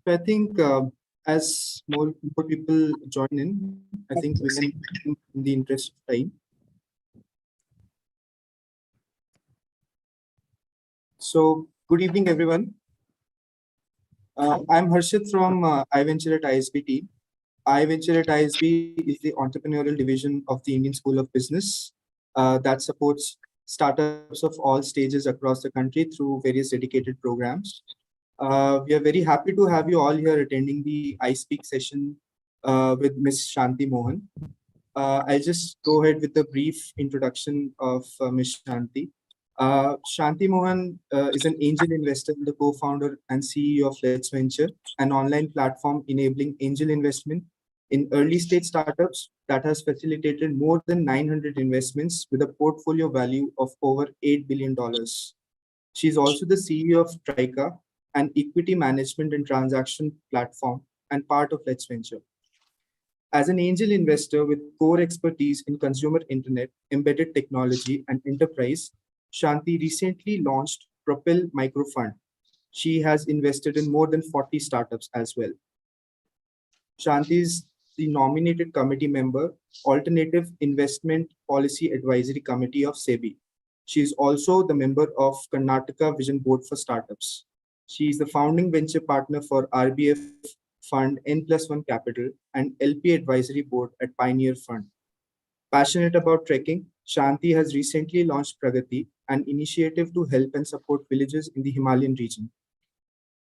I think as more people join in, I think we can, in the interest of time. So, good evening, everyone. I'm Harshit from I-Venture at ISB team. I-Venture at ISB is the entrepreneurial division of the Indian School of Business that supports startups of all stages across the country through various dedicated programs. We are very happy to have you all here attending the I-Speak session with Ms. Shanti Mohan. I'll just go ahead with a brief introduction of Ms. Shanti. Shanti Mohan is an angel investor and the co-founder and CEO of LetsVenture, an online platform enabling angel investment in early stage startups that has facilitated more than 900 investments with a portfolio value of over $8 billion. She's also the CEO of Trica, an equity management and transaction platform and part of LetsVenture. As an angel investor with core expertise in consumer internet, embedded technology, and enterprise, Shanti recently launched Propel Microfund. She has invested in more than 40 startups as well. Shanti is the nominated committee member, Alternative Investment Policy Advisory Committee of SEBI. She is also the member of Karnataka Vision Board for Startups. She is the founding venture partner for RBF Fund N+1 Capital and LP Advisory Board at Pioneer Fund. Passionate about trekking, Shanti has recently launched Pragati, an initiative to help and support villages in the Himalayan region.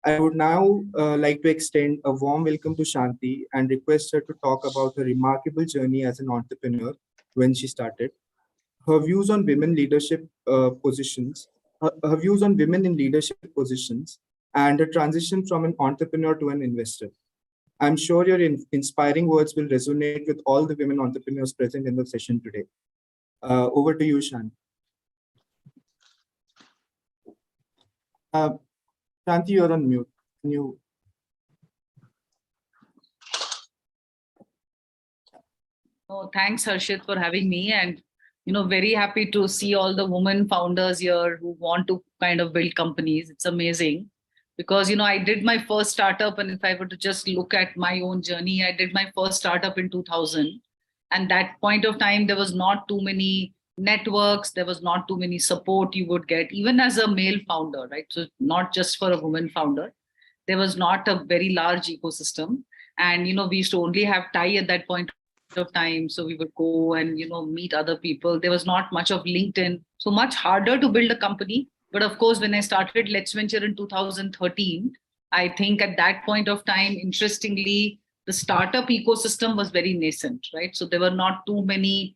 I would now like to extend a warm welcome to Shanti and request her to talk about her remarkable journey as an entrepreneur when she started, her views on women leadership positions, her views on women in leadership positions, and her transition from an entrepreneur to an investor. I'm sure your inspiring words will resonate with all the women entrepreneurs present in the session today. Over to you, Shanti. Shanti, you're on mute. Can you? Oh, thanks, Harshit, for having me. And, very happy to see all the women founders here who want to kind of build companies. It's amazing because, I did my first startup. And if I were to just look at my own journey, I did my first startup in 2000. And that point of time, there was not too many networks. There was not too many support you would get, even as a male founder, right? So not just for a woman founder. There was not a very large ecosystem. And, we used to only have TIE at that point of time. So we would go and, meet other people. There was not much of LinkedIn. So much harder to build a company. But of course, when I started LetsVenture in 2013, I think at that point of time, interestingly, the startup ecosystem was very nascent, right? So there were not too many.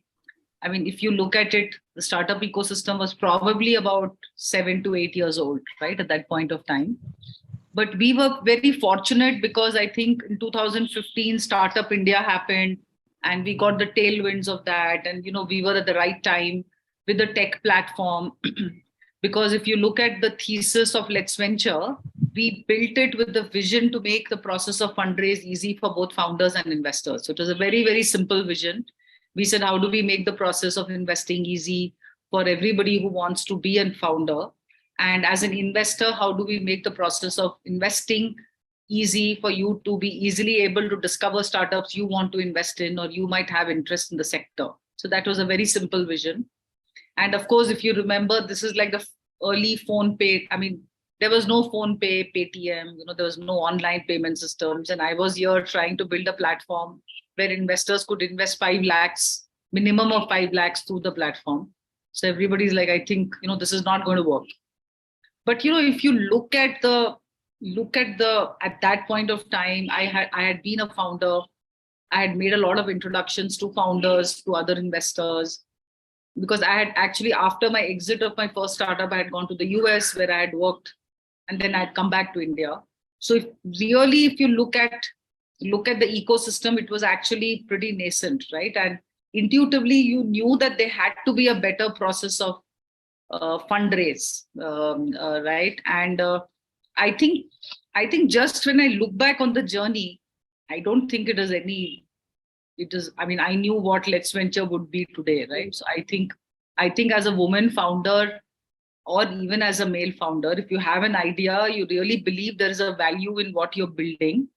I mean, if you look at it, the startup ecosystem was probably about 7 to 8 years old, right, at that point of time. But we were very fortunate because I think in 2015, Startup India happened and we got the tailwinds of that. And, we were at the right time with the tech platform. Because if you look at the thesis of LetsVenture, we built it with the vision to make the process of fundraise easy for both founders and investors. So it was a very, very simple vision. We said, how do we make the process of investing easy for everybody who wants to be a founder? And as an investor, how do we make the process of investing easy for you to be easily able to discover startups you want to invest in or you might have interest in the sector? So that was a very simple vision. And of course, if you remember, this is like the early phone pay. I mean, there was no phone pay, Paytm, there was no online payment systems. And I was here trying to build a platform where investors could invest 5 lakhs, minimum of 5 lakhs through the platform. So everybody's like, I think, this is not going to work. But, if you look at at that point of time, I had been a founder. I had made a lot of introductions to founders, to other investors. Because I had actually, after my exit of my first startup, I had gone to the US where I had worked, and then I'd come back to India. So if you look at the ecosystem, it was actually pretty nascent, right? And intuitively, you knew that there had to be a better process of fundraise, right? And I think just when I look back on the journey, I don't think it is I knew what LetsVenture would be today, right? So I think as a woman founder, or even as a male founder, if you have an idea, you really believe there is a value in what you're building,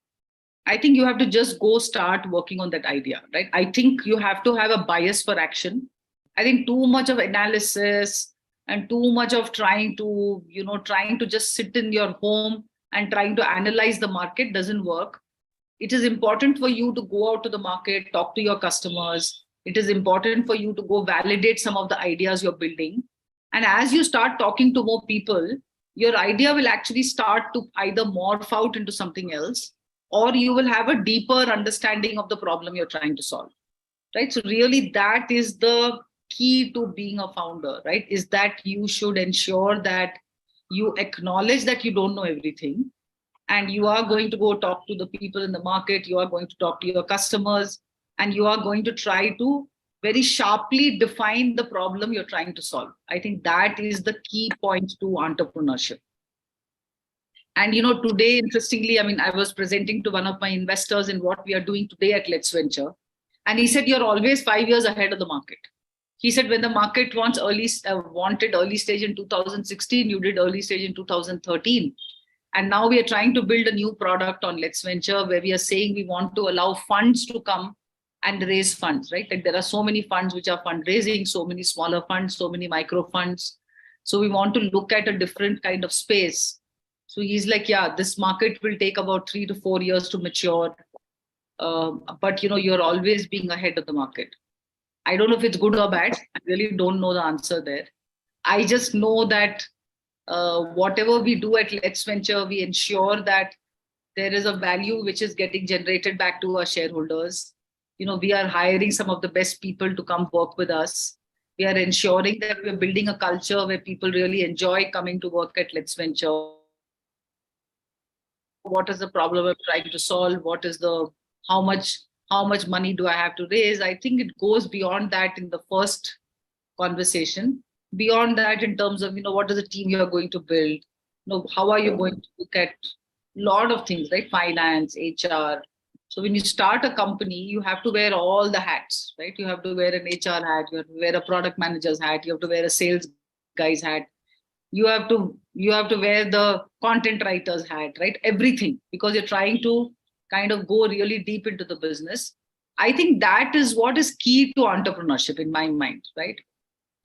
I think you have to just go start working on that idea, right? I think you have to have a bias for action. I think too much of analysis and too much of trying to just sit in your home and trying to analyze the market doesn't work. It is important for you to go out to the market, talk to your customers. It is important for you to go validate some of the ideas you're building. And as you start talking to more people, your idea will actually start to either morph out into something else, or you will have a deeper understanding of the problem you're trying to solve. Right. So really that is the key to being a founder, right? Is that you should ensure that you acknowledge that you don't know everything, and you are going to go talk to the people in the market, you are going to talk to your customers, and you are going to try to very sharply define the problem you're trying to solve. I think that is the key point to entrepreneurship. And today, interestingly, I mean, I was presenting to one of my investors in what we are doing today at LetsVenture, and he said, you're always 5 years ahead of the market. He said, when the market wanted early stage in 2016, you did early stage in 2013. And now we are trying to build a new product on LetsVenture where we are saying we want to allow funds to come and raise funds, right? Like there are so many funds which are fundraising, so many smaller funds, so many micro funds. So we want to look at a different kind of space. So he's like, yeah, this market will take about 3 to 4 years to mature. But you're always being ahead of the market. I don't know if it's good or bad. I really don't know the answer there. I just know that whatever we do at LetsVenture, we ensure that there is a value which is getting generated back to our shareholders. We are hiring some of the best people to come work with us. We are ensuring that we're building a culture where people really enjoy coming to work at LetsVenture. What is the problem I'm trying to solve? What is how much money do I have to raise? I think it goes beyond that in the first conversation. Beyond that, in terms of what is the team you are going to build, how are you going to look at a lot of things, right? Finance, HR. So when you start a company, you have to wear all the hats, right? You have to wear an HR hat, you have to wear a product manager's hat, you have to wear a sales guy's hat, you have to wear the content writer's hat, right? Everything, because you're trying to kind of go really deep into the business. I think that is what is key to entrepreneurship in my mind, right?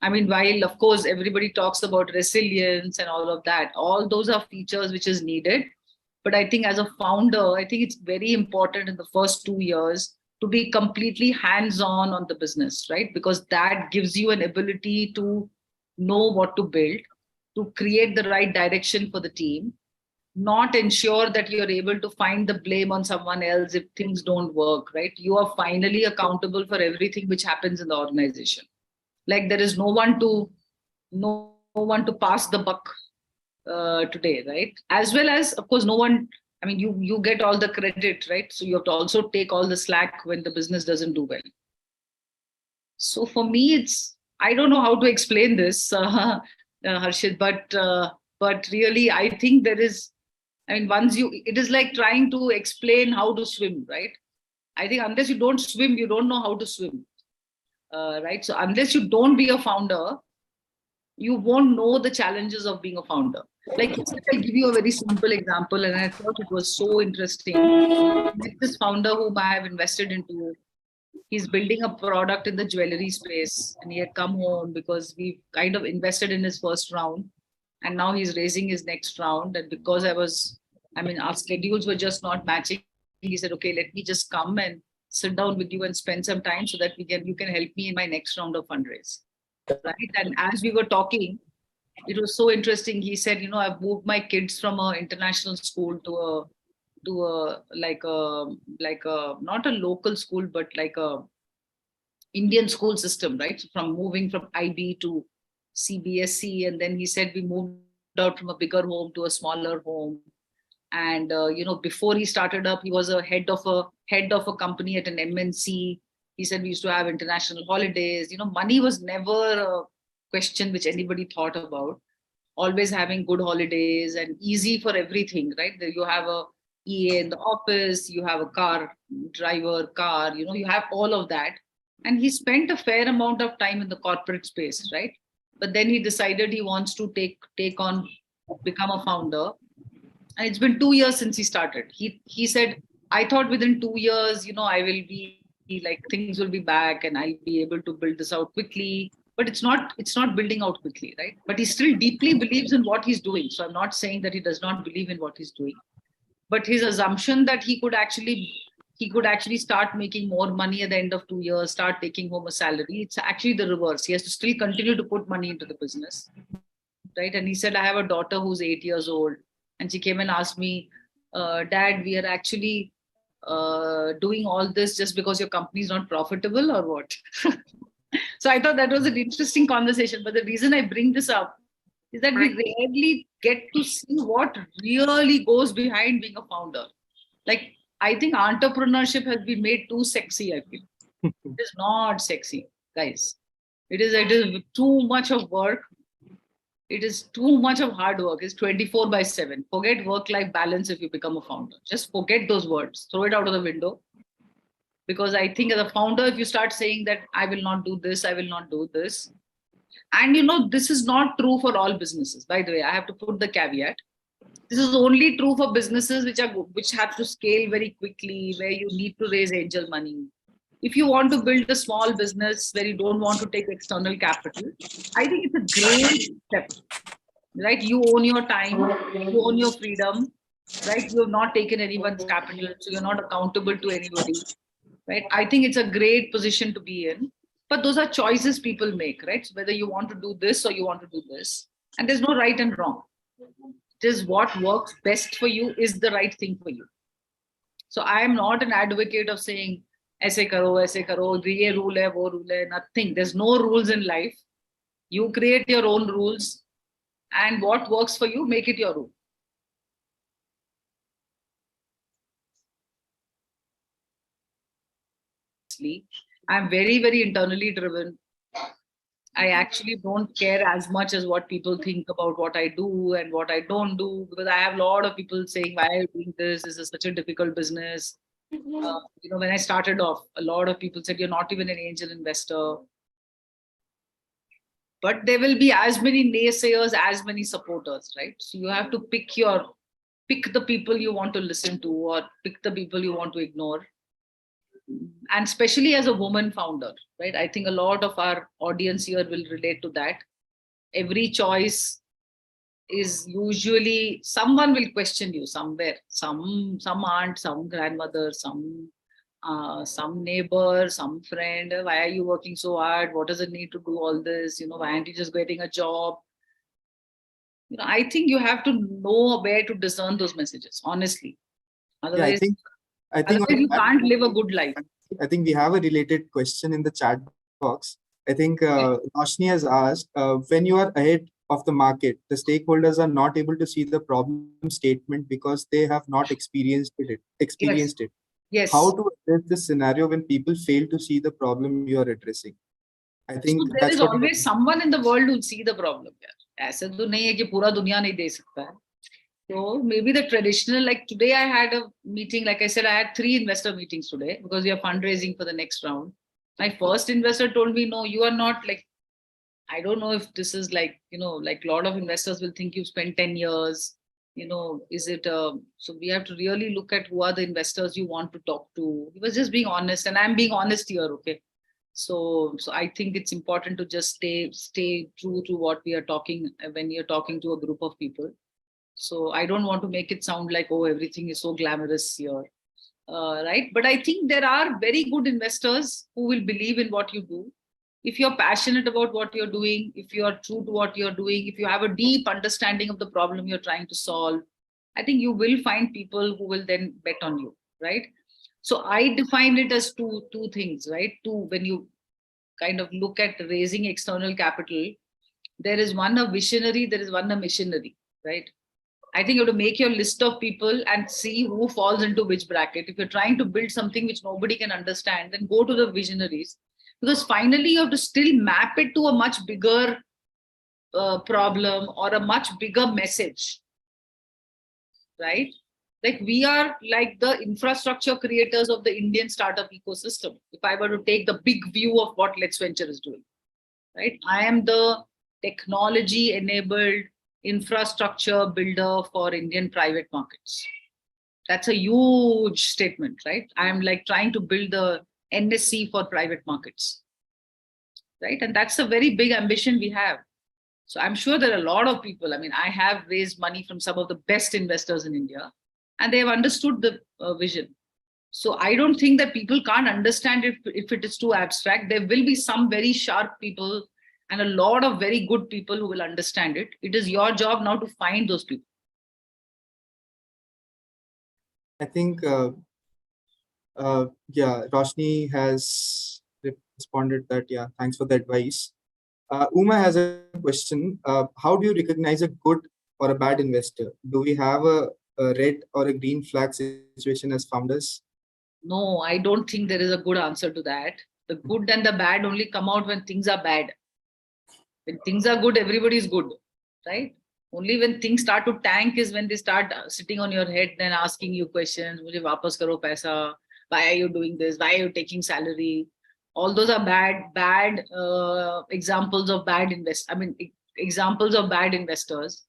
I mean, while of course everybody talks about resilience and all of that, all those are features which is needed. But I think as a founder, I think it's very important in the first 2 years to be completely hands-on on the business, right? Because that gives you an ability to know what to build, to create the right direction for the team, not ensure that you're able to find the blame on someone else if things don't work, right? You are finally accountable for everything which happens in the organization. Like there is no one to pass the buck today, right? As well as, of course, no one. I mean, you get all the credit, right? So you have to also take all the slack when the business doesn't do well. So for me, I don't know how to explain this, Harshit, but really, I think there is. I mean, it is like trying to explain how to swim, right? I think unless you don't swim, you don't know how to swim. Right. So unless you don't be a founder, you won't know the challenges of being a founder. Like I'll give you a very simple example, and I thought it was so interesting. This founder whom I have invested into, he's building a product in the jewelry space, and he had come home because we kind of invested in his first round, and now he's raising his next round. And because our schedules were just not matching, he said, okay, let me just come and sit down with you and spend some time so that you can help me in my next round of fundraise. Right. And as we were talking, it was so interesting. He said, I've moved my kids from an international school to a not a local school, but like a Indian school system, right? So from moving from IB to CBSE. And then he said we moved out from a bigger home to a smaller home. And before he started up, he was a head of a company at an MNC. He said we used to have international holidays. Money was never a question which anybody thought about. Always having good holidays and easy for everything, right? You have a EA in the office, you have a car, you have all of that. And he spent a fair amount of time in the corporate space, right? but then he decided he wants to become a founder. And it's been 2 years since he started. He said, I thought within 2 years, I will be like, things will be back and I'll be able to build this out quickly. But it's not building out quickly, right? But he still deeply believes in what he's doing. So I'm not saying that he does not believe in what he's doing. But his assumption that he could actually start making more money at the end of 2 years, start taking home a salary, it's actually the reverse. He has to still continue to put money into the business, right? And he said, I have a daughter who's 8 years old, and she came and asked me, Dad, we are actually doing all this just because your company is not profitable or what? So I thought that was an interesting conversation. But the reason I bring this up is that we rarely get to see what really goes behind being a founder. Like, I think entrepreneurship has been made too sexy, I feel. It is not sexy, guys. It is too much of work. It is too much of hard work. It's 24/7. Forget work-life balance if you become a founder. Just forget those words. Throw it out of the window. Because I think as a founder, if you start saying that I will not do this, I will not do this. And this is not true for all businesses. By the way, I have to put the caveat. This is only true for businesses which have to scale very quickly, where you need to raise angel money. If you want to build a small business where you don't want to take external capital, I think it's a great step, right? You own your time, you own your freedom, right? You have not taken anyone's capital, so you're not accountable to anybody, right? I think it's a great position to be in. But those are choices people make, right? So whether you want to do this or you want to do this. And there's no right and wrong. It is what works best for you is the right thing for you. So I am not an advocate of saying, aise karo, ye rule hai, wo rule hai, nothing. There's no rules in life. You create your own rules, and what works for you, make it your rule. I'm very, very internally driven. I actually don't care as much as what people think about what I do and what I don't do, because I have a lot of people saying, why are you doing this? This is such a difficult business. When I started off, a lot of people said, you're not even an angel investor. But there will be as many naysayers, as many supporters, right? So you have to pick the people you want to listen to, or pick the people you want to ignore. And especially as a woman founder, right? I think a lot of our audience here will relate to that. Every choice is usually someone will question you somewhere. Some aunt, some grandmother, some neighbor, some friend. Why are you working so hard? What does it need to do all this? Why aren't you just getting a job? I think you have to know where to discern those messages, honestly. Otherwise, I think you can't live a good life. I think we have a related question in the chat box. I think Roshni has asked, when you are ahead of the market, the stakeholders are not able to see the problem statement because they have not experienced it. Yes. How to address this scenario when people fail to see the problem you are addressing? I think so there is always someone in the world who will see the problem. ऐसे तो नहीं है कि पूरा दुनिया नहीं देख सकता है. So maybe the traditional, like today I had a meeting, like I said, I had 3 investor meetings today because we are fundraising for the next round. My first investor told me, no, you are not like, I don't know if this is like, like a lot of investors will think you spent 10 years, is it, so we have to really look at who are the investors you want to talk to. He was just being honest, and I'm being honest here, okay? So I think it's important to just stay true to what we are talking when you're talking to a group of people. So I don't want to make it sound like, oh, everything is so glamorous here, right? But I think there are very good investors who will believe in what you do. If you're passionate about what you're doing, if you are true to what you're doing, if you have a deep understanding of the problem you're trying to solve, I think you will find people who will then bet on you, right? So I define it as two things, right? When you kind of look at raising external capital, there is one a visionary, there is one a missionary, right? I think you have to make your list of people and see who falls into which bracket. If you're trying to build something which nobody can understand, then go to the visionaries, because finally you have to still map it to a much bigger problem or a much bigger message, right? Like we are like the infrastructure creators of the Indian startup ecosystem. If I were to take the big view of what LetsVenture is doing, right? I am the technology-enabled infrastructure builder for Indian private markets. That's a huge statement, right? I'm like trying to build the NSC for private markets, right? And that's a very big ambition we have. So I'm sure there are a lot of people. I mean, I have raised money from some of the best investors in India, and they have understood the vision. So I don't think that people can't understand it if it is too abstract. There will be some very sharp people and a lot of very good people who will understand it. It is your job now to find those people. I think, yeah, Roshni has responded that, yeah, thanks for the advice. Uma has a question. How do you recognize a good or a bad investor? Do we have a red or a green flag situation as founders? No, I don't think there is a good answer to that. The good and the bad only come out when things are bad. When things are good, everybody is good, right? Only when things start to tank is when they start sitting on your head and asking you questions. Mujhe wapas karo paisa. Why are you doing this? Why are you taking salary? All those are bad examples of bad examples of bad investors.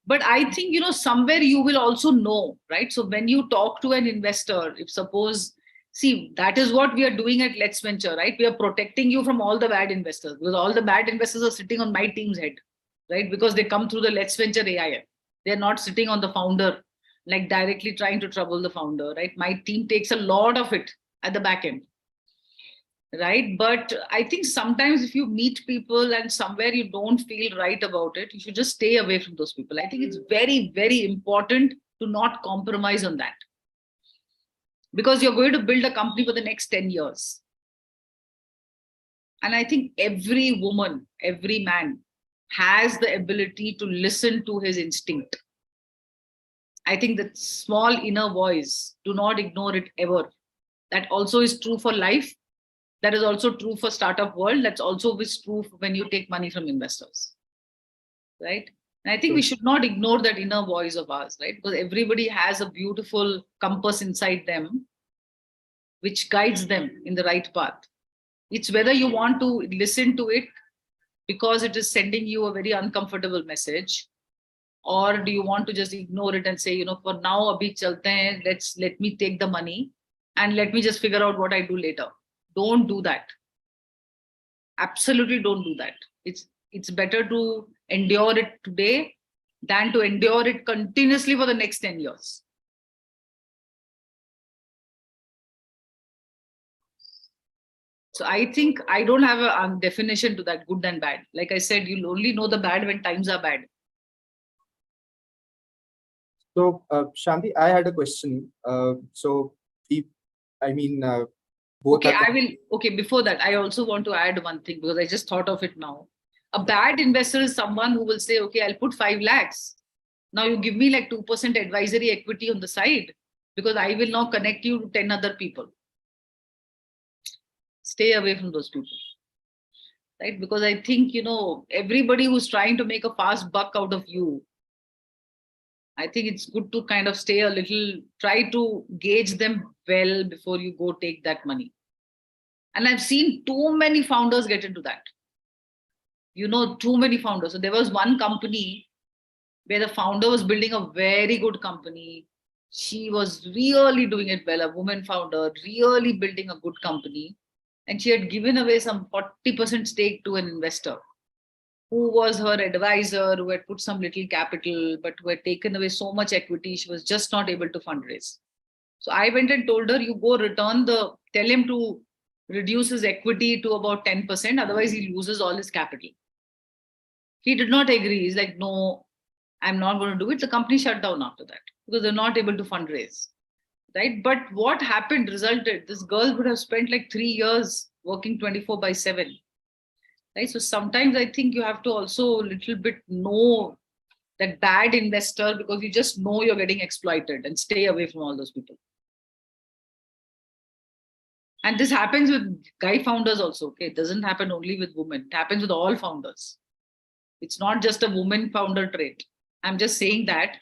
But I think, somewhere you will also know, right? So when you talk to an investor, if suppose, see, that is what we are doing at LetsVenture, right? We are protecting you from all the bad investors, because all the bad investors are sitting on my team's head, right? Because they come through the LetsVenture AIF. They're not sitting on the founder, like directly trying to trouble the founder, right? My team takes a lot of it at the back end. Right. But I think sometimes if you meet people and somewhere you don't feel right about it, you should just stay away from those people. I think it's very, very important to not compromise on that, because you're going to build a company for the next 10 years. And I think every woman, every man has the ability to listen to his instinct. I think that small inner voice, do not ignore it ever. That also is true for life. That is also true for startup world. That's also true when you take money from investors, right? And I think we should not ignore that inner voice of ours, right? Because everybody has a beautiful compass inside them, which guides them in the right path. It's whether you want to listen to it because it is sending you a very uncomfortable message, or do you want to just ignore it and say, for now, abhi chalte hain, let me take the money and let me just figure out what I do later. Don't do that. Absolutely don't do that. It's better to endure it today than to endure it continuously for the next 10 years. So I think I don't have a definition to that good and bad. Like I said, you'll only know the bad when times are bad. So, Shanti, I had a question. Both okay, before that, I also want to add one thing, because I just thought of it now. A bad investor is someone who will say, okay, I'll put 5 lakhs. Now you give me like 2% advisory equity on the side, because I will now connect you to 10 other people. Stay away from those people, right? Because I think, everybody who's trying to make a fast buck out of you, I think it's good to kind of stay a little, try to gauge them well before you go take that money. And I've seen too many founders get into that. Too many founders. So there was one company where the founder was building a very good company. She was really doing it well, a woman founder, really building a good company. And she had given away some 40% stake to an investor who was her advisor, who had put some little capital, but who had taken away so much equity, she was just not able to fundraise. So I went and told her, you go tell him to reduce his equity to about 10%, otherwise he loses all his capital. He did not agree. He's like, no, I'm not going to do it. The company shut down after that because they're not able to fundraise, right? But what happened resulted, this girl would have spent like 3 years working 24/7. Right? So sometimes I think you have to also a little bit know that bad investor, because you just know you're getting exploited, and stay away from all those people. And this happens with guy founders also. Okay, it doesn't happen only with women. It happens with all founders. It's not just a woman founder trait. I'm just saying that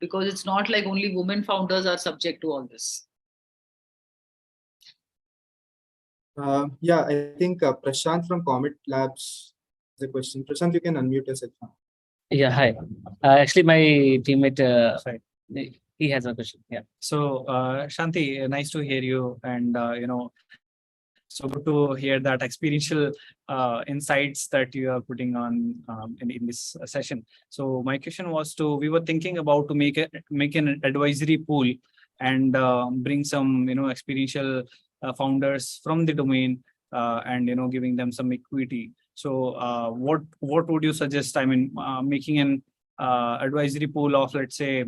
because it's not like only women founders are subject to all this. Yeah, I think Prashant from Comet Labs a question. Prashant, you can unmute yourself now. Yeah, hi. Actually, my teammate, he has a question. Yeah. So, Shanti, nice to hear you, and so good to hear that experiential insights that you are putting on in this session. So, my question was we were thinking about to make an advisory pool and bring some experiential founders from the domain and giving them some equity. So, what would you suggest? I mean, making an advisory pool of, let's say,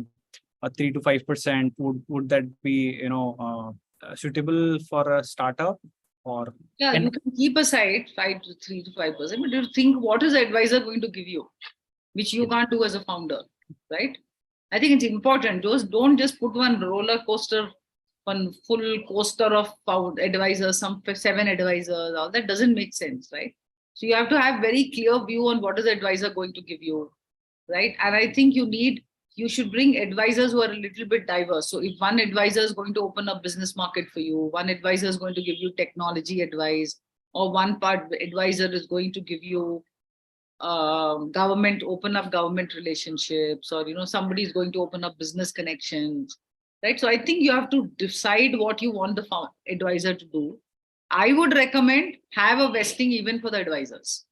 a 3 to 5%, would that be suitable for a startup? Or Yeah, you can keep aside 3 to 5%, but you think what is the advisor going to give you, which you can't do as a founder, right? I think it's important. Don't just put one roller coaster, one full coaster of advisors, some 7 advisors. All that doesn't make sense, right? So you have to have very clear view on what is the advisor going to give you, right? And I think you should bring advisors who are a little bit diverse. So if one advisor is going to open a business market for you, one advisor is going to give you technology advice, or one part advisor is going to give you open up government relationships, or somebody is going to open up business connections, right? So I think you have to decide what you want the advisor to do. I would recommend have a vesting even for the advisors.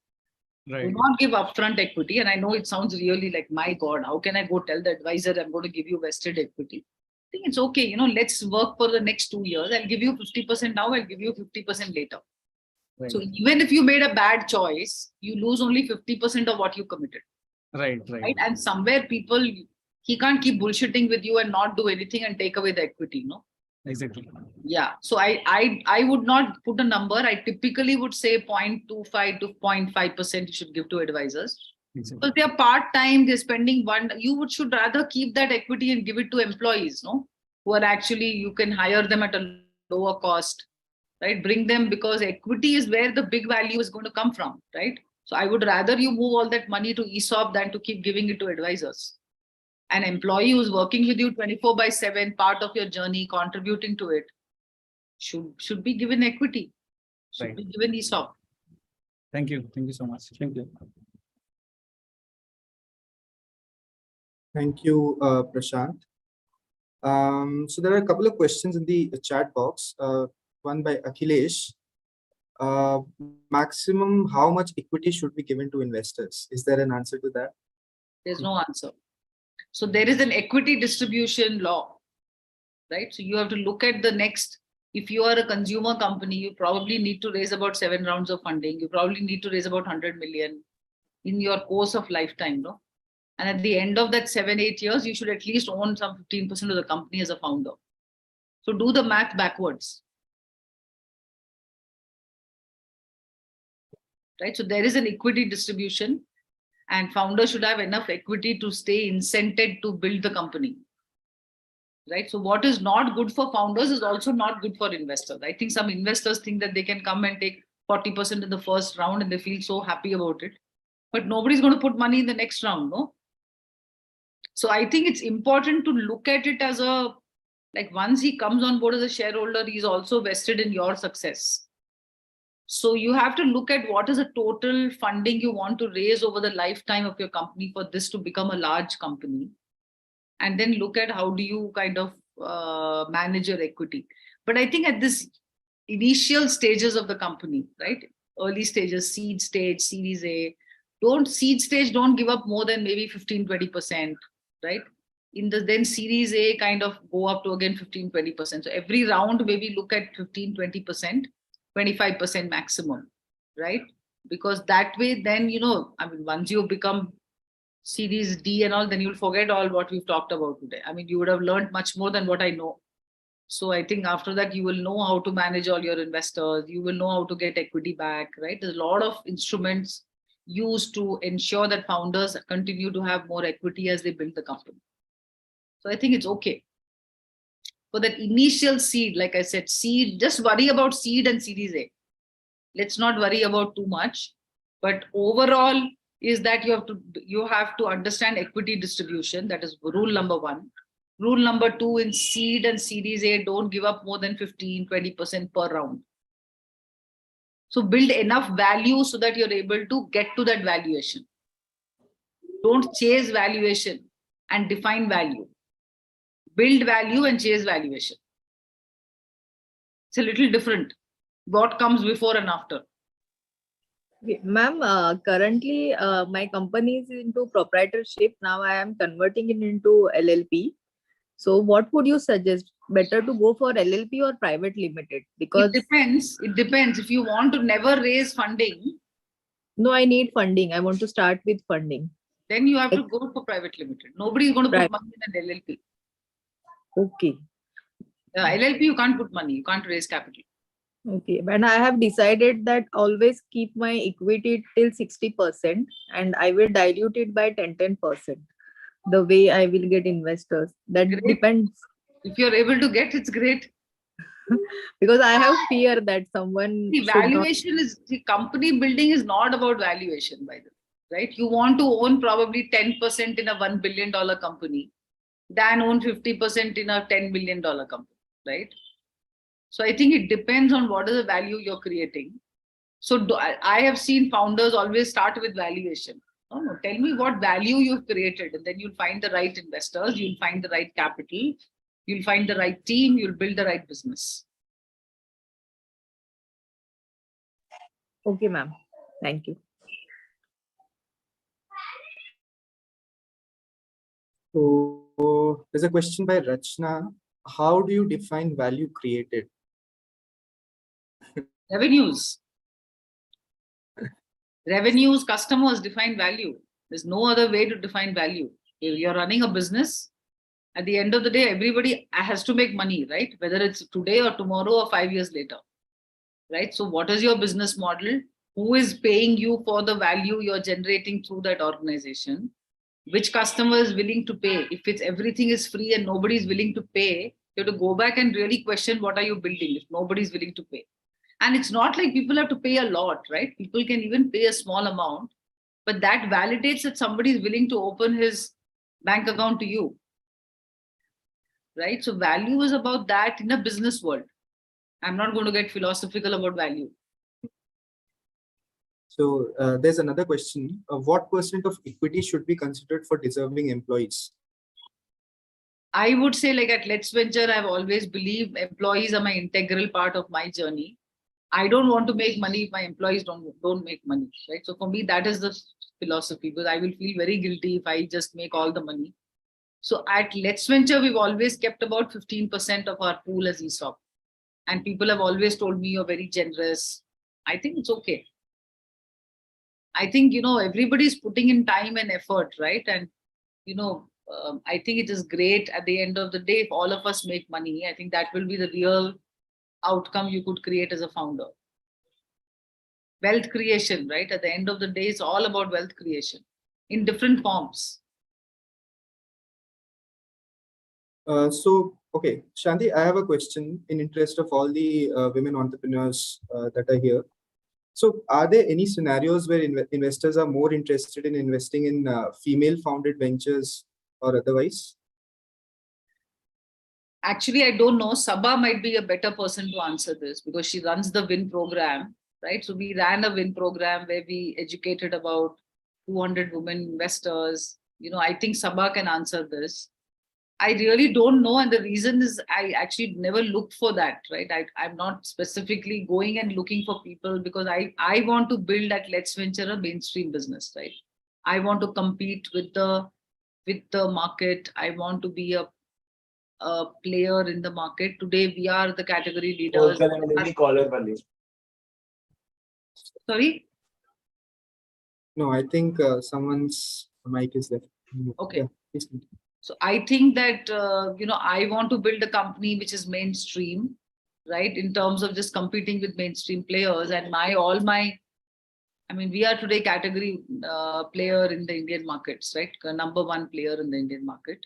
right. Do not give upfront equity. And I know it sounds really like, my God, how can I go tell the advisor I'm going to give you vested equity? I think it's okay. Let's work for the next 2 years. I'll give you 50% now. I'll give you 50% later. Right. So even if you made a bad choice, you lose only 50% of what you committed. Right. And somewhere he can't keep bullshitting with you and not do anything and take away the equity, Exactly. Yeah. So I would not put a number. I typically would say 0.25 to 0.5% you should give to advisors. Exactly. Because they are part-time, they're spending should rather keep that equity and give it to employees, who are actually, you can hire them at a lower cost, right? Bring them, because equity is where the big value is going to come from, right? So I would rather you move all that money to ESOP than to keep giving it to advisors. An employee who's working with you 24/7, part of your journey, contributing to it, should be given equity, should Right. be given ESOP. Thank you so much. Thank you. Thank you, Prashant. So there are a couple of questions in the chat box. One by Akhilesh. Maximum, how much equity should be given to investors? Is there an answer to that? There's no answer. So there is an equity distribution law, right? So you have to look at the next, if you are a consumer company, you probably need to raise about 7 rounds of funding. You probably need to raise about 100 million in your course of lifetime, And at the end of that 7-8 years, you should at least own some 15% of the company as a founder. So do the math backwards. Right? So there is an equity distribution, and founders should have enough equity to stay incented to build the company. Right? So what is not good for founders is also not good for investors. I think some investors think that they can come and take 40% in the first round and they feel so happy about it. But nobody's going to put money in the next round, So I think it's important to look at it as once he comes on board as a shareholder, he's also vested in your success. So you have to look at what is the total funding you want to raise over the lifetime of your company for this to become a large company. And then look at how do you kind of manage your equity. But I think at this initial stages of the company, right? Early stages, seed stage, series A, don't give up more than maybe 15-20%, right? Then series A kind of go up to again 15-20%. So every round, maybe look at 15-20%, 25% maximum, right? Because that way, then, once you become series D and all, then you'll forget all what we've talked about today. You would have learned much more than what I know. So I think after that, you will know how to manage all your investors. You will know how to get equity back, right? There's a lot of instruments used to ensure that founders continue to have more equity as they build the company. So I think it's okay. For that initial seed, like I said, just worry about seed and series A. Let's not worry about too much. But overall is that you have to understand equity distribution. That is rule number 1. Rule number 2, in seed and series A, don't give up more than 15-20% per round. So build enough value so that you're able to get to that valuation. Don't chase valuation and define value. Build value and chase valuation. It's a little different. What comes before and after? Okay, ma'am, currently my company is into proprietorship. Now I am converting it into LLP. So what would you suggest? Better to go for LLP or private limited? Because It depends. It depends. If you want to never raise funding, no, I need funding. I want to start with funding. then you have to go for private limited. Nobody is going to put money in an LLP. Okay. LLP, you can't put money. You can't raise capital. Okay. But I have decided that always keep my equity till 60% and I will dilute it by 10%. The way I will get investors. That Great. depends. If you're able to get, it's great. Because I have fear that someone The valuation is, the company building is not about valuation, by the way, right? You want to own probably 10% in a $1 billion company than own 50% in a $10 billion company, right? So I think it depends on what is the value you're creating. So I have seen founders always start with valuation. No, tell me what value you've created, and then you'll find the right investors, you'll find the right capital, you'll find the right team, you'll build the right business. Okay, ma'am. Thank you. So there's a question by Rachna. How do you define value created? Revenues. Revenues, customers define value. There's no other way to define value. If you're running a business, at the end of the day, everybody has to make money, right? Whether it's today or tomorrow or 5 years later, right? So what is your business model? Who is paying you for the value you're generating through that organization? Which customer is willing to pay? If it's everything is free and nobody is willing to pay, you have to go back and really question what are you building if nobody is willing to pay. And it's not like people have to pay a lot, right? People can even pay a small amount, but that validates that somebody is willing to open his bank account to you, right? So value is about that in a business world. I'm not going to get philosophical about value. So there's another question. What percent of equity should be considered for deserving employees? I would say, like at LetsVenture, I've always believed employees are my integral part of my journey. I don't want to make money if my employees don't make money, right? So for me, that is the philosophy, because I will feel very guilty if I just make all the money. So at LetsVenture, we've always kept about 15% of our pool as ESOP. And people have always told me you're very generous. I think it's okay. I think, everybody's putting in time and effort, right? And, I think it is great at the end of the day, if all of us make money, I think that will be the real outcome you could create as a founder. Wealth creation, right? At the end of the day, it's all about wealth creation in different forms. Okay, Shanti, I have a question in interest of all the women entrepreneurs that are here. So are there any scenarios where investors are more interested in investing in female founded ventures or otherwise? Actually, I don't know. Sabha might be a better person to answer this because she runs the WIN program, right? So we ran a WIN program where we educated about 200 women investors. I think Sabha can answer this. I really don't know. And the reason is I actually never looked for that, right? I'm not specifically going and looking for people because I want to build at LetsVenture a mainstream business, right? I want to compete with the market. I want to be a player in the market. Today, we are the category leaders. Sorry? No, I think someone's mic is left. Okay. Yeah, please continue. So I think that, I want to build a company which is mainstream, right? In terms of just competing with mainstream players and we are today category player in the Indian markets, right? Number one player in the Indian market.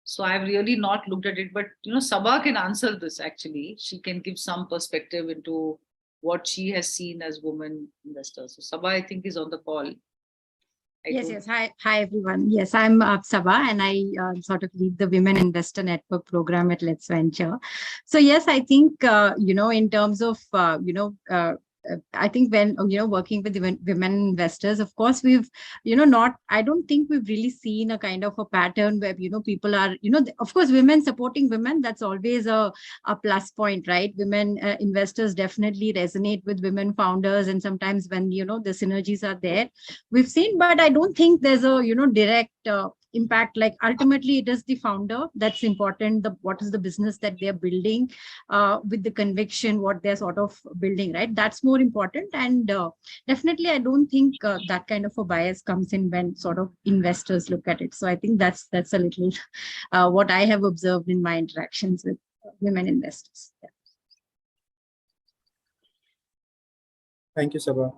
So I've really not looked at it, but, Sabha can answer this actually. She can give some perspective into what she has seen as women investors. So Sabha, I think, is on the call. Yes. Hi, everyone. Yes, I'm Sabha, and I sort of lead the Women Investor Network program at LetsVenture. So yes, I think, in terms of, I think when, working with women investors, of course, we've, I don't think we've really seen a kind of a pattern where, people are, of course, women supporting women, that's always a plus point, right? Women investors definitely resonate with women founders. And sometimes when, the synergies are there, we've seen, but I don't think there's a, direct impact. Like ultimately it is the founder that's important, what is the business that they're building, with the conviction what they're sort of building, right? That's more important. And definitely I don't think that kind of a bias comes in when sort of investors look at it. So I think that's a little what I have observed in my interactions with women investors. Yeah. Thank you, Sabha.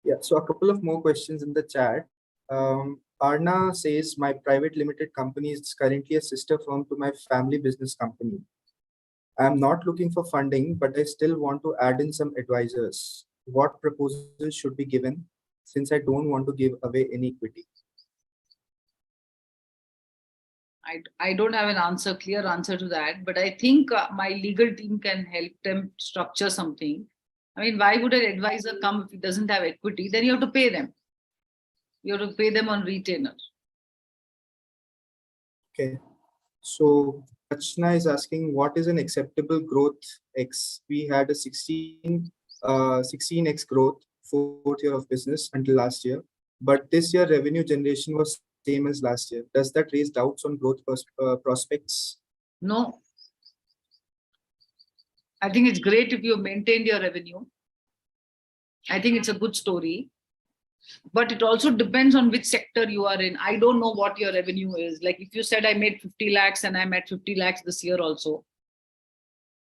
Yeah, so a couple of more questions in the chat. Arna says, my private limited company is currently a sister firm to my family business company. I'm not looking for funding, but I still want to add in some advisors. What proposals should be given, since I don't want to give away any equity? I don't have an clear answer to that, but I think my legal team can help them structure something. I mean, why would an advisor come if he doesn't have equity? Then you have to pay them. You have to pay them on retainer. Okay. So Rachna is asking, what is an acceptable growth X? We had a 16x growth, 4th year of business until last year. But this year revenue generation was same as last year. Does that raise doubts on growth prospects? No. I think it's great if you maintained your revenue. I think it's a good story. But it also depends on which sector you are in. I don't know what your revenue is. Like if you said I made 50 lakhs and I'm at 50 lakhs this year also,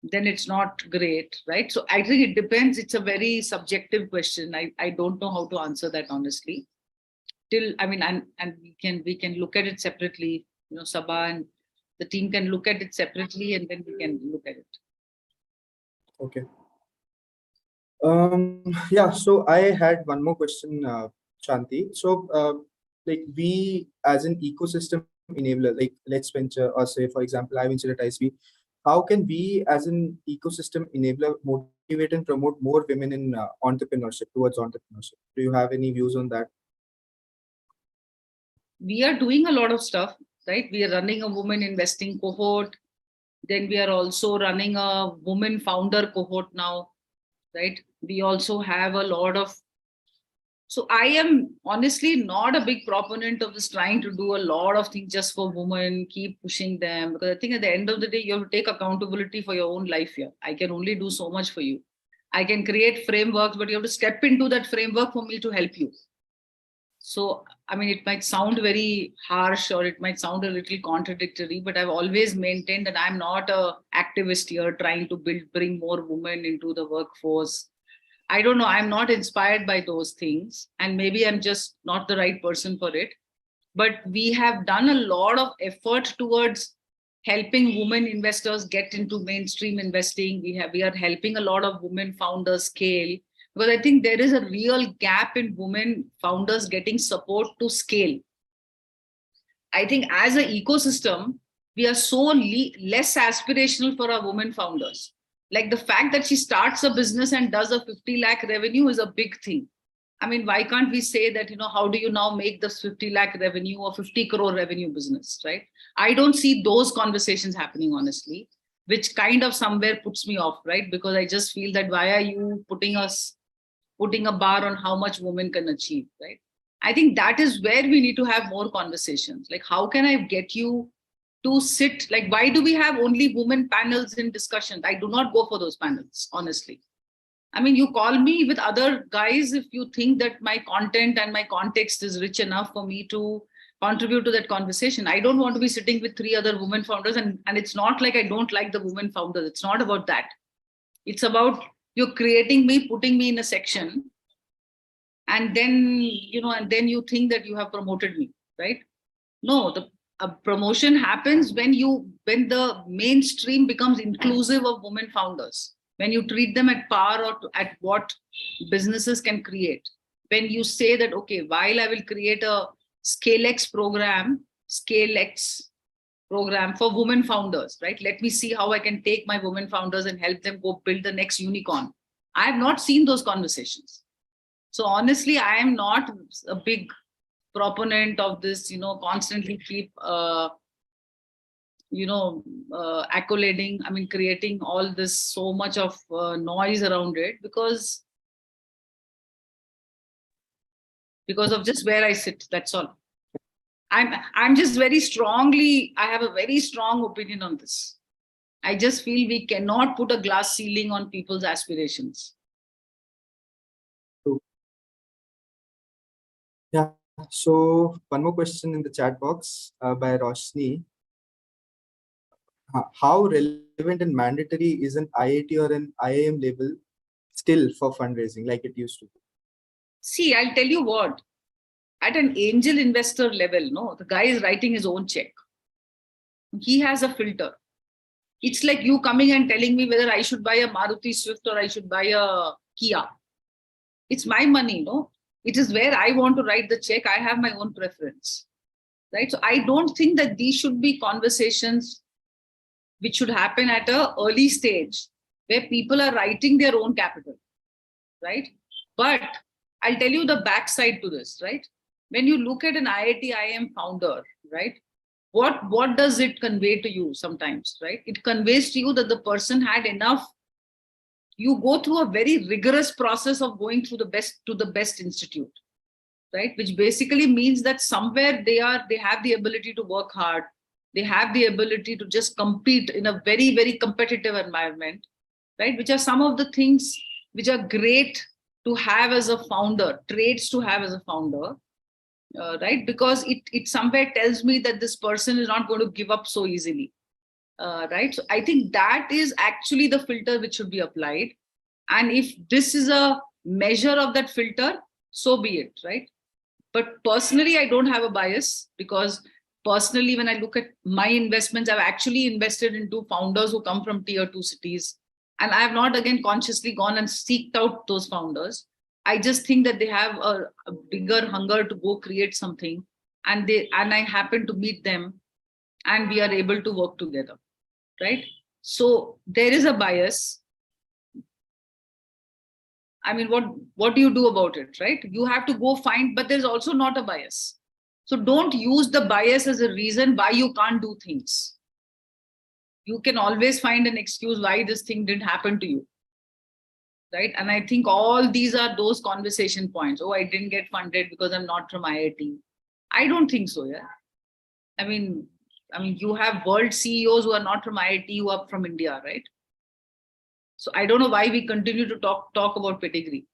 then it's not great, right? So I think it depends. It's a very subjective question. I don't know how to answer that honestly. And we can look at it separately. Sabha and the team can look at it separately, and then we can look at it. Okay. Yeah, so I had one more question, Shanti. So like we as an ecosystem enabler, like LetsVenture, or say for example I-Venture ISB, how can we as an ecosystem enabler motivate and promote more women in entrepreneurship, towards entrepreneurship? Do you have any views on that? We are doing a lot of stuff, right? We are running a women investing cohort. Then we are also running a woman founder cohort now, right? We also have a lot of, so I am honestly not a big proponent of this trying to do a lot of things just for women, keep pushing them, because I think at the end of the day, you have to take accountability for your own life here. I can only do so much for you. I can create frameworks, but you have to step into that framework for me to help you. So, I mean, it might sound very harsh or it might sound a little contradictory, but I've always maintained that I'm not an activist here trying to bring more women into the workforce. I don't know. I'm not inspired by those things. And maybe I'm just not the right person for it. But we have done a lot of effort towards helping women investors get into mainstream investing. We are helping a lot of women founders scale. Because I think there is a real gap in women founders getting support to scale. I think as an ecosystem, we are so less aspirational for our women founders. Like the fact that she starts a business and does a 50 lakh revenue is a big thing. I mean, why can't we say that, how do you now make this 50 lakh revenue or 50 crore revenue business, right? I don't see those conversations happening, honestly, which kind of somewhere puts me off, right? Because I just feel that why are you putting a bar on how much women can achieve, right? I think that is where we need to have more conversations. Like, how can I get you to sit? Like, why do we have only women panels in discussions? I do not go for those panels, honestly. I mean, you call me with other guys if you think that my content and my context is rich enough for me to contribute to that conversation. I don't want to be sitting with 3 other women founders. And it's not like I don't like the women founders. It's not about that. It's about you're creating me, putting me in a section. And then, and you think that you have promoted me, right? No, a promotion happens when the mainstream becomes inclusive of women founders, when you treat them at par or at what businesses can create. When you say that, okay, while I will create a ScaleX program for women founders, right? Let me see how I can take my women founders and help them go build the next unicorn. I have not seen those conversations. So honestly, I am not a big proponent of this, constantly keep, accolading, creating all this, so much of noise around it, because of just where I sit, that's all. I'm just very strongly, I have a very strong opinion on this. I just feel we cannot put a glass ceiling on people's aspirations. Yeah. So one more question in the chat box by Roshni. How relevant and mandatory is an IIT or an IIM label still for fundraising like it used to be? See, I'll tell you what, at an angel investor level, no, the guy is writing his own check. He has a filter. It's like you coming and telling me whether I should buy a Maruti Swift or I should buy a Kia. It's my money, no? It is where I want to write the check. I have my own preference, right? So I don't think that these should be conversations which should happen at an early stage where people are writing their own capital, right? But I'll tell you the backside to this, right? When you look at an IIT IIM founder, right? What does it convey to you sometimes, right? It conveys to you that the person had enough. You go through a very rigorous process of going through the best institute, right? Which basically means that somewhere they have the ability to work hard. They have the ability to just compete in a very, very competitive environment, right? Which are some of the things which are great to have as a founder, traits to have as a founder, right? Because it somewhere tells me that this person is not going to give up so easily, right? So I think that is actually the filter which should be applied. And if this is a measure of that filter, so be it, right? But personally, I don't have a bias, because personally, when I look at my investments, I've actually invested into founders who come from tier 2 cities. And I have not, again, consciously gone and seeked out those founders. I just think that they have a bigger hunger to go create something. And I happen to meet them and we are able to work together, right? So there is a bias. I mean, what do you do about it, right? You have to go find, but there's also not a bias. So don't use the bias as a reason why you can't do things. You can always find an excuse why this thing didn't happen to you, right? And I think all these are those conversation points. Oh, I didn't get funded because I'm not from IIT. I don't think so, yeah. I mean, you have world CEOs who are not from IIT, who are from India, right? So I don't know why we continue to talk about Pedigree.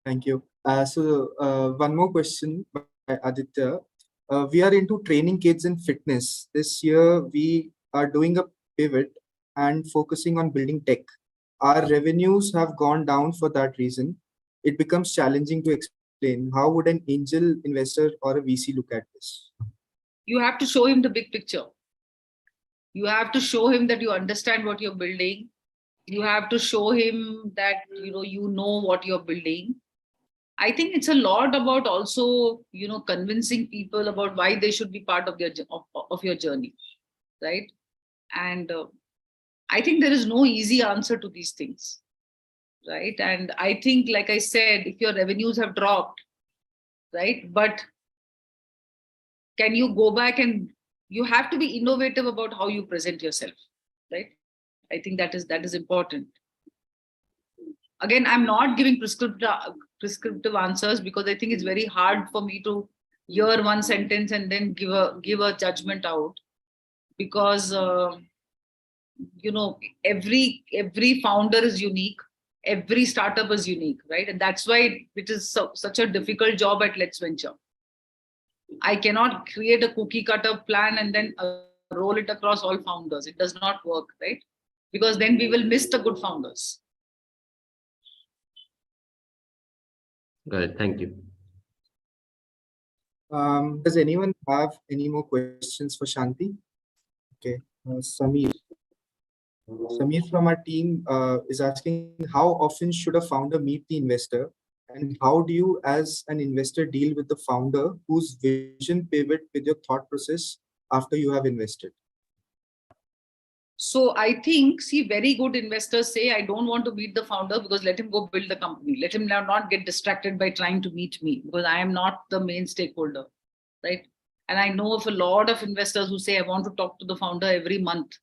Thank you. So one more question by Aditya. We are into training kids in fitness. This year, we are doing a pivot and focusing on building tech. Our revenues have gone down for that reason. It becomes challenging to explain. How would an angel investor or a VC look at this? You have to show him the big picture. You have to show him that you understand what you're building. You have to show him that you know what you're building. I think it's a lot about also, convincing people about why they should be part of your journey, right? And I think there is no easy answer to these things, right? And I think, like I said, if your revenues have dropped, right? But can you go back and you have to be innovative about how you present yourself, right? I think that is important. Again, I'm not giving prescriptive answers, because I think it's very hard for me to hear one sentence and then give a judgment out, because every founder is unique, every startup is unique, right? And that's why it is such a difficult job at LetsVenture. I cannot create a cookie cutter plan and then roll it across all founders. It does not work, right? Because then we will miss the good founders. Got it. Thank you. Does anyone have any more questions for Shanti? Okay, Samir. Samir from our team is asking, how often should a founder meet the investor? And how do you, as an investor, deal with the founder whose vision pivot with your thought process after you have invested? So I think, see, very good investors say, I don't want to meet the founder because let him go build the company. Let him now not get distracted by trying to meet me because I am not the main stakeholder, right? And I know of a lot of investors who say, I want to talk to the founder every month,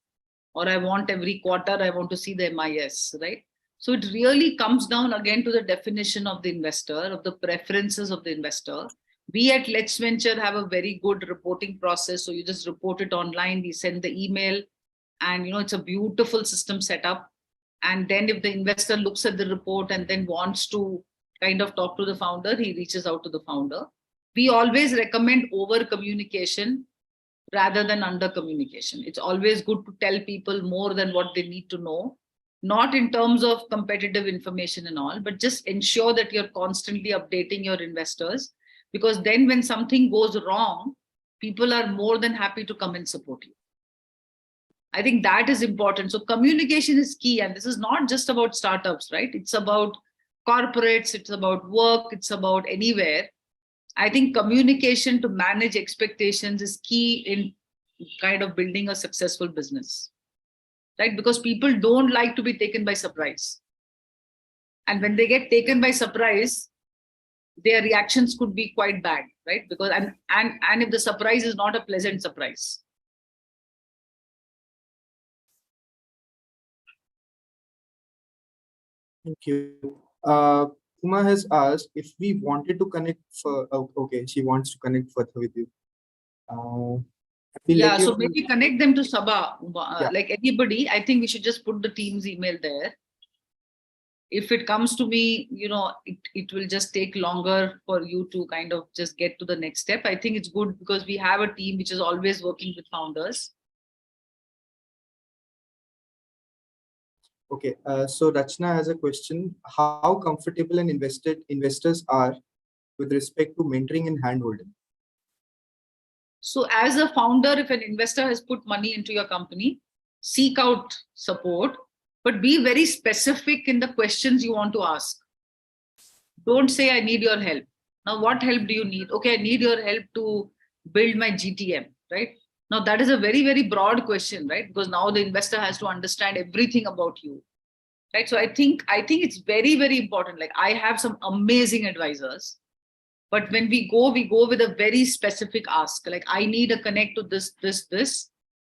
or I want every quarter, I want to see the MIS, right? So it really comes down again to the definition of the investor, of the preferences of the investor. We at LetsVenture have a very good reporting process. So you just report it online, we send the email, and it's a beautiful system set up. And then if the investor looks at the report and then wants to kind of talk to the founder, he reaches out to the founder. We always recommend over communication rather than under communication. It's always good to tell people more than what they need to know, not in terms of competitive information and all, but just ensure that you're constantly updating your investors, because then when something goes wrong, people are more than happy to come and support you. I think that is important. So communication is key. And this is not just about startups, right? It's about corporates, it's about work, it's about anywhere. I think communication to manage expectations is key in kind of building a successful business, right? Because people don't like to be taken by surprise. And when they get taken by surprise, their reactions could be quite bad, right? Because and if the surprise is not a pleasant surprise. Thank you. Uma has asked if we wanted to connect for, okay, she wants to connect further with you. Yeah, so maybe connect them to Sabha, Yeah. like anybody. I think we should just put the team's email there. If it comes to me, it will just take longer for you to kind of just get to the next step. I think it's good because we have a team which is always working with founders. Okay, so Rachna has a question. How comfortable and investors are with respect to mentoring and handholding? So as a founder, if an investor has put money into your company, seek out support, but be very specific in the questions you want to ask. Don't say, I need your help. Now, what help do you need? Okay, I need your help to build my GTM, right? Now, that is a very, very broad question, right? Because now the investor has to understand everything about you, right? So I think it's very, very important. Like I have some amazing advisors, but when we go with a very specific ask. Like I need a connect to this.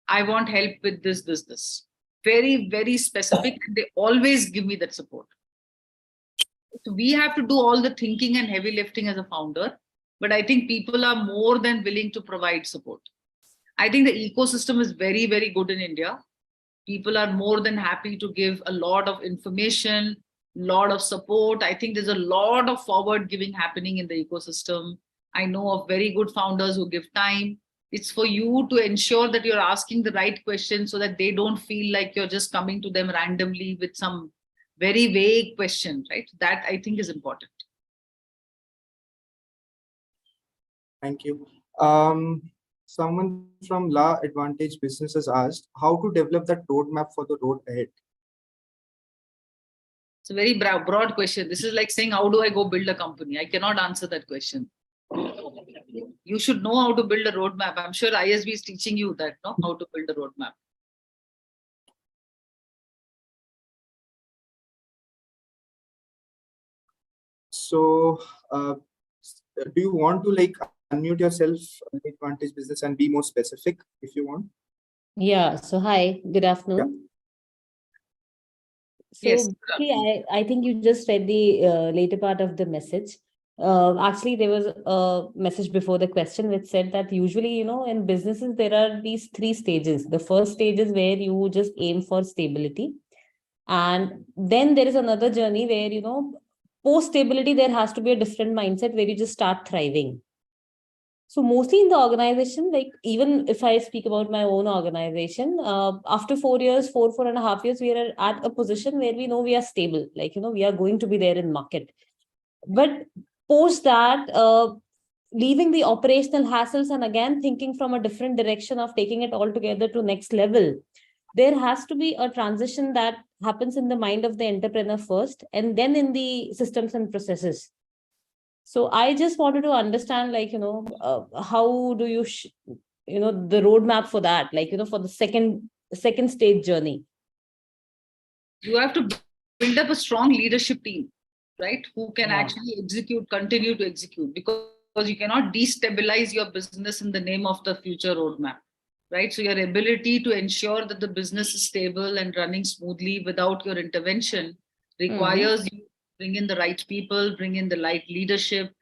I want help with this. Very, very specific. And they always give me that support. So we have to do all the thinking and heavy lifting as a founder, but I think people are more than willing to provide support. I think the ecosystem is very, very good in India. People are more than happy to give a lot of information, lot of support. I think there's a lot of forward giving happening in the ecosystem. I know of very good founders who give time. It's for you to ensure that you're asking the right questions so that they don't feel like you're just coming to them randomly with some very vague question, right? That I think is important. Thank you. Someone from La Advantage Business has asked how to develop that roadmap for the road ahead. It's a very broad question. This is like saying, how do I go build a company? I cannot answer that question. You should know how to build a roadmap. I'm sure ISB is teaching you that, no? How to build a roadmap. So, do you want to like unmute yourself, Advantage Business, and be more specific if you want? Yeah. So hi, good afternoon. So Yes. I think you just read the later part of the message. Actually, there was a message before the question which said that usually, in businesses, there are these 3 stages. The first stage is where you just aim for stability. And then there is another journey where, post stability, there has to be a different mindset where you just start thriving. So mostly in the organization, like even if I speak about my own organization, after 4 years, 4.5 years, we are at a position where we know we are stable, like, we are going to be there in market. But post that, leaving the operational hassles and again thinking from a different direction of taking it all together to next level, there has to be a transition that happens in the mind of the entrepreneur first, and then in the systems and processes. So I just wanted to understand, like, how do you, the roadmap for that, like, for the second second stage journey? You have to build up a strong leadership team, right? Who can Yeah. actually continue to execute, because you cannot destabilize your business in the name of the future roadmap, right? So your ability to ensure that the business is stable and running smoothly without your intervention requires you to bring in the right people, bring in the right leadership,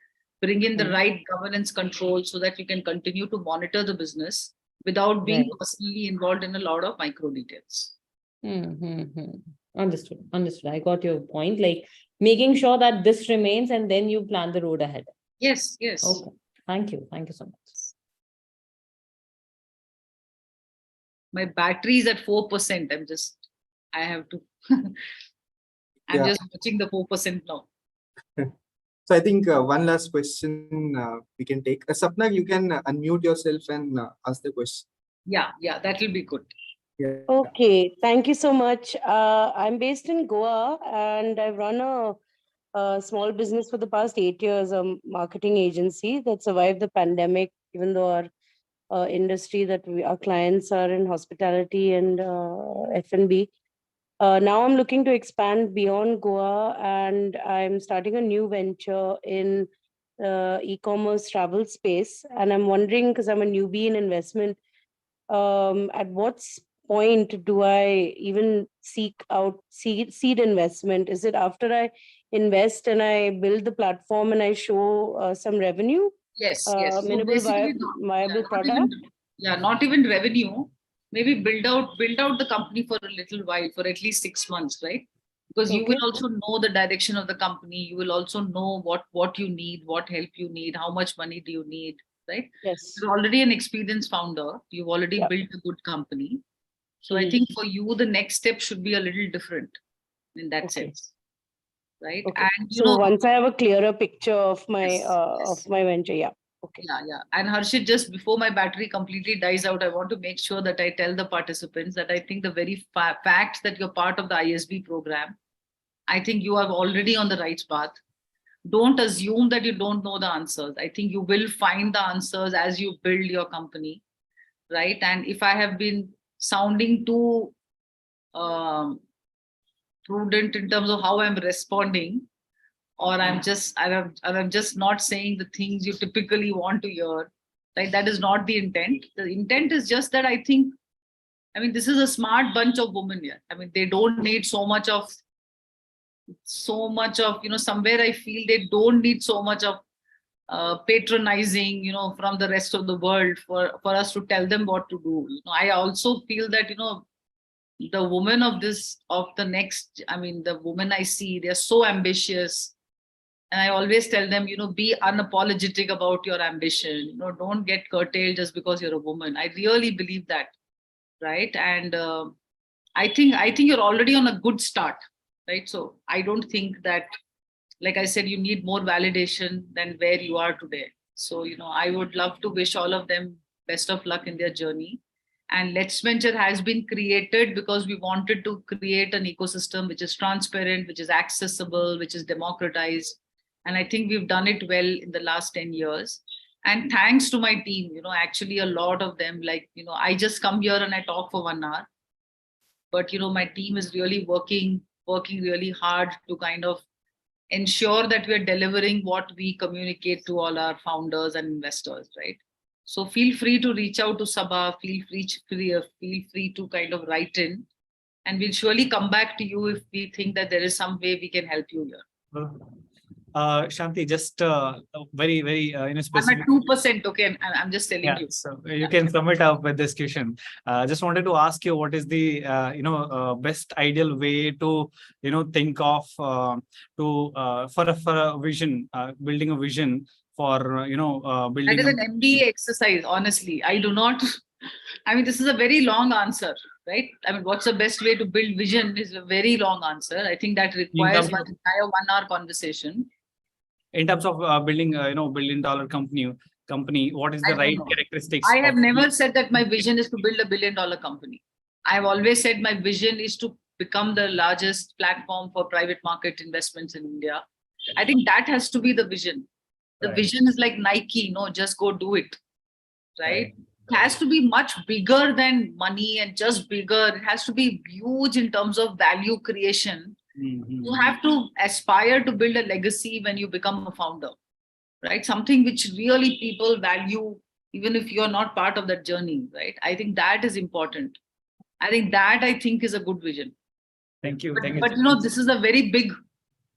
bring in the right governance control, so that you can continue to monitor the business without being Right. personally involved in a lot of micro details. Understood. Understood. I got your point. Like making sure that this remains and then you plan the road ahead. Yes, yes. Okay. Thank you. Thank you so much. My battery is at 4%. I have to, I'm Yeah. just watching the 4% now. So I think one last question we can take. Sapna, you can unmute yourself and ask the question. Yeah, that will be good. Yeah. Okay, thank you so much. I'm based in Goa and I've run a small business for the past 8 years, a marketing agency that survived the pandemic, even though our industry our clients are in hospitality and F&B. Now I'm looking to expand beyond Goa and I'm starting a new venture in e-commerce travel space. And I'm wondering, because I'm a newbie in investment, at what point do I even seek out seed investment? Is it after I invest and I build the platform and I show some revenue? Yes. So Minimal basically viable product? not even revenue. Maybe build out the company for a little while, for at least 6 months, right? Because you will also know the direction of the company. You will also know what you need, what help you need, how much money do you need, right? Yes. You're already an experienced founder. You've already built a good company. So I think for you, the next step should be a little different in that sense, right? Okay. And so once I have a clearer picture of my Yes. venture, okay. Yeah. And Harshit, just before my battery completely dies out, I want to make sure that I tell the participants that I think the very fact that you're part of the ISB program, I think you are already on the right path. Don't assume that you don't know the answers. I think you will find the answers as you build your company, right? And if I have been sounding too prudent in terms of how I'm responding, or I'm just not saying the things you typically want to hear, right? That is not the intent. The intent is just that I think, this is a smart bunch of women here. They don't need so much of, somewhere I feel they don't need so much of patronizing, from the rest of the world for us to tell them what to do. I also feel that, the women the women I see, they're so ambitious. And I always tell them, be unapologetic about your ambition. Don't get curtailed just because you're a woman. I really believe that, right? And I think you're already on a good start, right? So I don't think that, like I said, you need more validation than where you are today. So, I would love to wish all of them best of luck in their journey. And LetsVenture has been created because we wanted to create an ecosystem which is transparent, which is accessible, which is democratized. And I think we've done it well in the last 10 years. And thanks to my team, actually a lot of them, I just come here and I talk for 1 hour. But, my team is really working really hard to kind of ensure that we're delivering what we communicate to all our founders and investors, right? So feel free to reach out to Sabha, feel free to kind of write in, and we'll surely come back to you if we think that there is some way we can help you here. Shanti, just very, very specific. I'm at 2%, okay, and I'm just telling you. So you can sum it up with this question. Just wanted to ask you, what is the best ideal way to think of for a vision, building a vision for building. That is an MBA exercise. Honestly, I do not. This is a very long answer, right? What's the best way to build vision is a very long answer. I think that requires an entire 1 hour conversation. In terms of building, billion-dollar company, what is the right characteristics? I have never said that my vision is to build a billion-dollar company. I've always said my vision is to become the largest platform for private market investments in India. I think that has to be the vision. The vision is like Nike, just go do it, right? has to be much bigger than money and just bigger. It has to be huge in terms of value creation. You have to aspire to build a legacy when you become a founder, right? Something which really people value, even if you're not part of that journey, right? I think that is important. I think is a good vision. Thank you. But you know, this is a very big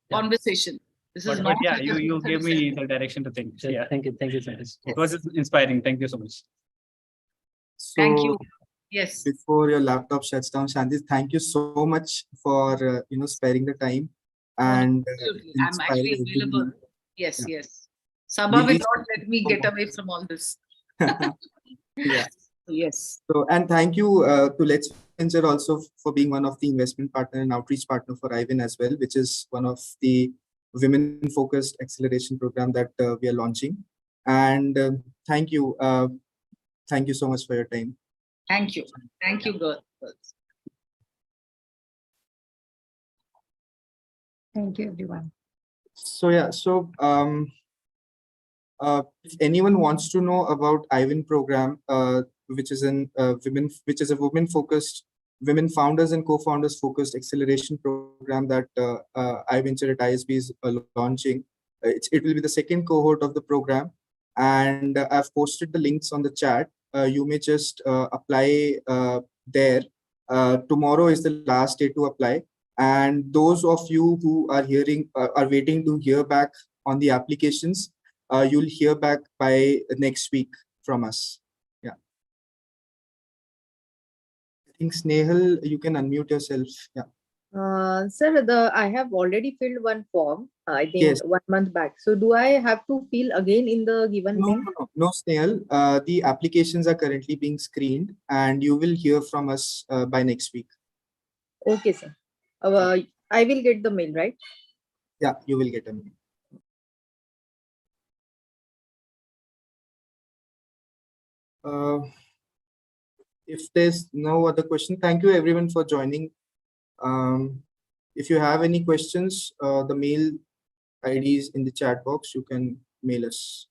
Yeah. conversation. This is But not yeah, like a you gave 30 me seconds. the direction to think. Yeah, Thank you so much. it was inspiring. Thank you so much. Thank So you. Yes. before your laptop shuts down, Shanti, thank you so much for sparing the time and Absolutely. I'm actually inspiring available. everybody. Yes, Yeah. yes. Sabha We'll will be not let me get away from all this. yeah. Yes. So, and thank you to LetsVenture also for being one of the investment partner and outreach partner for I-Win as well, which is one of the women-focused acceleration program that we are launching. And thank you so much for your time. Thank you. Thank you, girls. Thank you, everyone. So yeah, so if anyone wants to know about I-Win program, which is a women-focused, women founders and co-founders focused acceleration program that I-Venture at ISB is launching. It will be the second cohort of the program, and I've posted the links on the chat. You may just apply there. Tomorrow is the last day to apply, and those of you who are waiting to hear back on the applications, you'll hear back by next week from us. Yeah. I think Snehal, you can unmute yourself. Yeah. Sir, I have already filled one form, I think Yes. 1 month back. So do I have to fill again in the given link? No, Snehal. The applications are currently being screened, and you will hear from us by next week. Okay, sir. I will get the mail, right? Yeah, you will get a mail. If there's no other question, thank you everyone for joining. If you have any questions, the mail ID is in the chat box. You can mail us.